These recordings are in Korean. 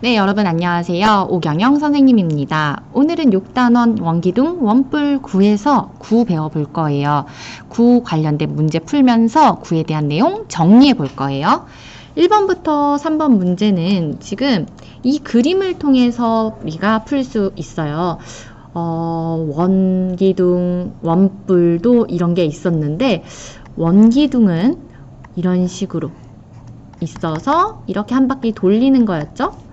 네, 여러분 안녕하세요. 오경영 선생님입니다. 오늘은 6단원 원기둥 원뿔 9에서 9 배워볼 거예요. 9 관련된 문제 풀면서 9에 대한 내용 정리해 볼 거예요. 1번부터 3번 문제는 지금 이 그림을 통해서 우리가 풀 수 있어요. 원기둥, 원뿔도 이런 게 있었는데 원기둥은 이런 식으로 있어서 이렇게 한 바퀴 돌리는 거였죠.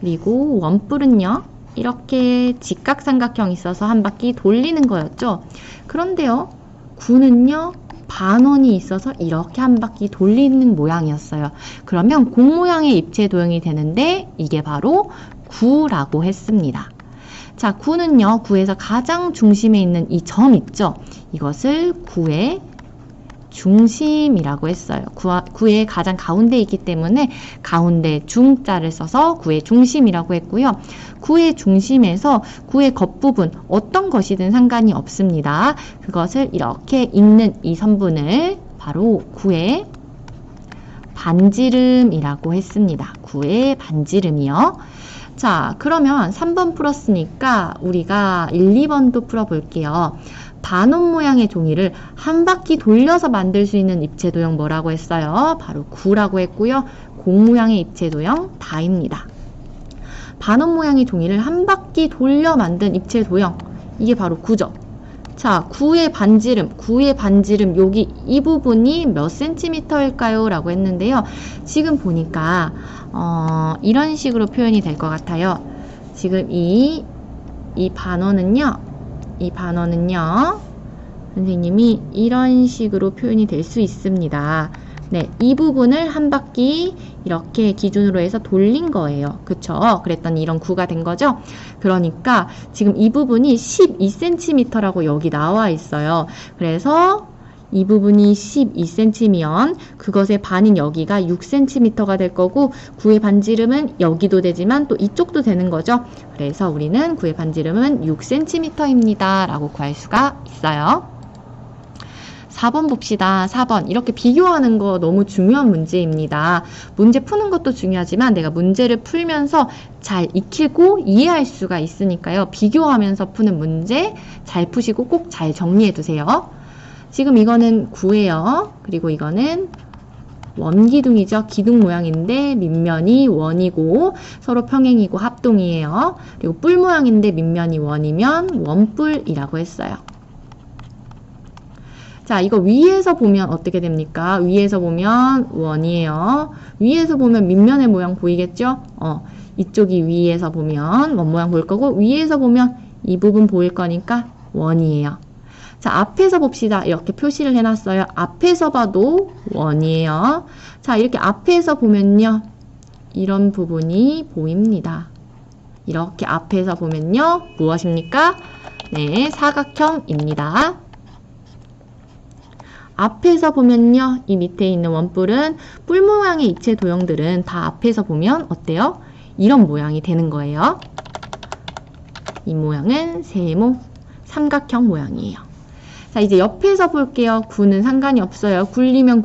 그리고 원뿔은요, 이렇게 직각삼각형이 있어서 한 바퀴 돌리는 거였죠. 그런데요, 9는요, 반원이 있어서 이렇게 한 바퀴 돌리는 모양이었어요. 그러면 공 모양의 입체 도형이 되는데 이게 바로 9라고 했습니다. 자, 9는요, 9에서 가장 중심에 있는 이 점 있죠? 이것을 9의 중심이라고 했어요. 9의 가장 가운데에 있기 때문에 가운데 중자를 써서 9의 중심이라고 했고요. 9의 중심에서 9의 겉부분 어떤 것이든 상관이 없습니다. 그것을 이렇게 있는 이 선분을 바로 9의 반지름이라고 했습니다. 9의 반지름이요. 자, 그러면 3번 풀었으니까 우리가 1, 2번도 풀어볼게요. 반원 모양의 종이를 한 바퀴 돌려서 만들 수 있는 입체 도형 뭐라고 했어요? 바로 9라고 했고요. 공 모양의 입체 도형 다입니다. 반원 모양의 종이를 한 바퀴 돌려 만든 입체 도형, 이게 바로 9죠. 자, 9의 반지름 여기 이 부분이 몇 센티미터일까요? 라고 했는데요. 지금 보니까 이런 식으로 표현이 될 것 같아요. 지금 이 반원은요, 선생님이 이런 식으로 표현이 될 수 있습니다. 네, 이 부분을 한 바퀴 이렇게 기준으로 해서 돌린 거예요. 그쵸? 그랬더니 이런 9가 된 거죠? 그러니까 지금 이 부분이 12cm라고 여기 나와 있어요. 그래서 이 부분이 12cm면 그것의 반인 여기가 6cm가 될 거고 9의 반지름은 여기도 되지만 또 이쪽도 되는 거죠. 그래서 우리는 9의 반지름은 6cm입니다. 라고 구할 수가 있어요. 4번 봅시다. 4번. 이렇게 비교하는 거 너무 중요한 문제입니다. 문제 푸는 것도 중요하지만 내가 문제를 풀면서 잘 익히고 이해할 수가 있으니까요. 비교하면서 푸는 문제 잘 푸시고 꼭 잘 정리해 두세요. 지금 이거는 9예요. 그리고 이거는 원기둥이죠. 기둥 모양인데 밑면이 원이고 서로 평행이고 합동이에요. 그리고 뿔 모양인데 밑면이 원이면 원뿔이라고 했어요. 자, 이거 위에서 보면 어떻게 됩니까? 위에서 보면 원이에요. 위에서 보면 밑면의 모양 보이겠죠? 이쪽이 위에서 보면 원 모양 보일 거고 위에서 보면 이 부분 보일 거니까 원이에요. 자, 앞에서 봅시다. 이렇게 표시를 해놨어요. 앞에서 봐도 원이에요. 자, 이렇게 앞에서 보면요. 이런 부분이 보입니다. 이렇게 앞에서 보면요. 무엇입니까? 네, 사각형입니다. 앞에서 보면요. 이 밑에 있는 원뿔은 뿔 모양의 입체 도형들은 다 앞에서 보면 어때요? 이런 모양이 되는 거예요. 이 모양은 세모, 삼각형 모양이에요. 자, 이제 옆에서 볼게요. 9는 상관이 없어요. 굴리면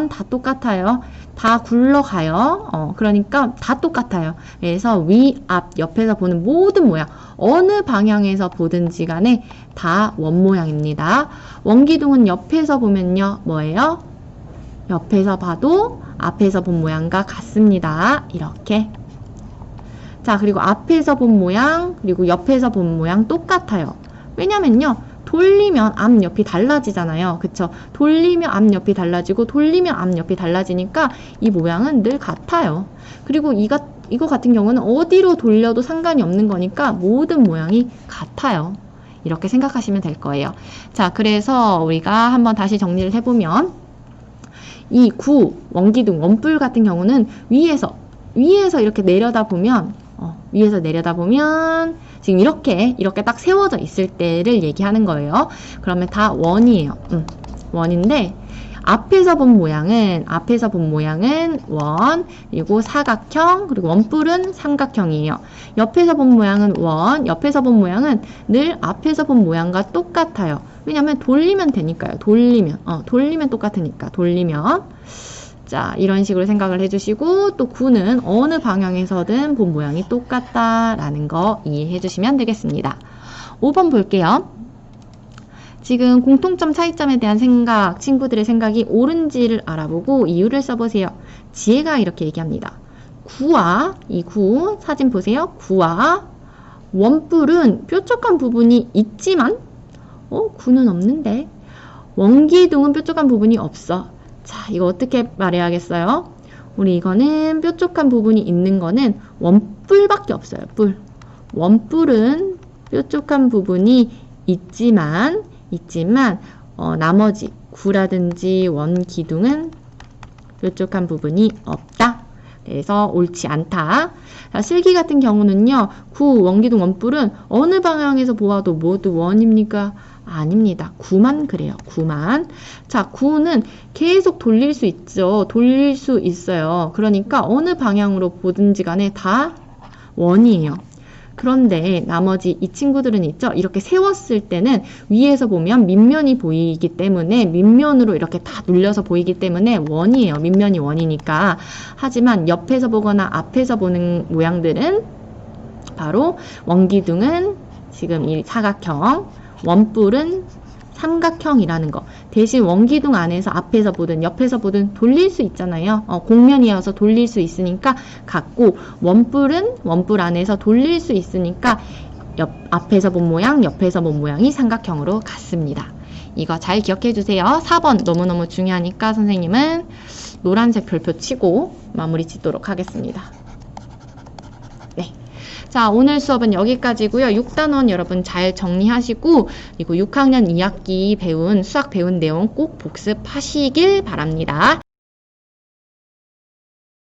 다 똑같아요. 다 굴러가요. 그러니까 다 똑같아요. 그래서 위, 앞, 옆에서 보는 모든 모양, 어느 방향에서 보든지 간에 다 원 모양입니다. 원기둥은 옆에서 보면요. 뭐예요? 옆에서 봐도 앞에서 본 모양과 같습니다. 이렇게. 자, 그리고 앞에서 본 모양, 그리고 옆에서 본 모양 똑같아요. 왜냐면요. 돌리면 앞옆이 달라지잖아요. 그쵸? 돌리면 앞옆이 달라지고 돌리면 앞옆이 달라지니까 이 모양은 늘 같아요. 그리고 이거 같은 경우는 어디로 돌려도 상관이 없는 거니까 모든 모양이 같아요. 이렇게 생각하시면 될 거예요. 자, 그래서 우리가 한번 다시 정리를 해보면 이 9, 원기둥, 원뿔 같은 경우는 위에서 이렇게 내려다보면 지금 이렇게 딱 세워져 있을 때를 얘기하는 거예요. 그러면 다 원이에요. 원인데 앞에서 본 모양은 원, 그리고 사각형, 그리고 원뿔은 삼각형이에요. 옆에서 본 모양은 원, 옆에서 본 모양은 늘 앞에서 본 모양과 똑같아요. 왜냐면 돌리면 되니까요. 돌리면 똑같으니까. 돌리면 자, 이런 식으로 생각을 해주시고 또 9는 어느 방향에서든 본 모양이 똑같다라는 거 이해해 주시면 되겠습니다. 5번 볼게요. 지금 공통점, 차이점에 대한 생각, 친구들의 생각이 옳은지를 알아보고 이유를 써보세요. 지혜가 이렇게 얘기합니다. 9와 이 9, 사진 보세요. 9와 원뿔은 뾰족한 부분이 있지만 9는 없는데 원기둥은 뾰족한 부분이 없어. 자, 이거 어떻게 말해야겠어요? 우리 이거는 뾰족한 부분이 있는 거는 원뿔밖에 없어요. 뿔. 원뿔은 뾰족한 부분이 있지만 나머지 9라든지 원기둥은 뾰족한 부분이 없다. 그래서 옳지 않다. 자, 실기 같은 경우는요. 9, 원기둥, 원뿔은 어느 방향에서 보아도 모두 원입니까? 아닙니다. 9만 그래요. 9만. 자, 9는 계속 돌릴 수 있죠. 돌릴 수 있어요. 그러니까 어느 방향으로 보든지 간에 다 원이에요. 그런데 나머지 이 친구들은 있죠. 이렇게 세웠을 때는 위에서 보면 밑면이 보이기 때문에 밑면으로 이렇게 다 눌려서 보이기 때문에 원이에요. 밑면이 원이니까. 하지만 옆에서 보거나 앞에서 보는 모양들은 바로 원기둥은 지금 이 사각형, 원뿔은 삼각형이라는 거. 대신 원기둥 안에서 앞에서 보든 옆에서 보든 돌릴 수 있잖아요. 공면이어서 돌릴 수 있으니까 같고, 원뿔은 원뿔 안에서 돌릴 수 있으니까 앞에서 본 모양, 옆에서 본 모양이 삼각형으로 같습니다. 이거 잘 기억해 주세요. 4번 너무너무 중요하니까 선생님은 노란색 별표 치고 마무리 짓도록 하겠습니다. 네. 자, 오늘 수업은 여기까지고요. 6단원 여러분 잘 정리하시고 그리고 6학년 2학기 수학 배운 내용 꼭 복습하시길 바랍니다.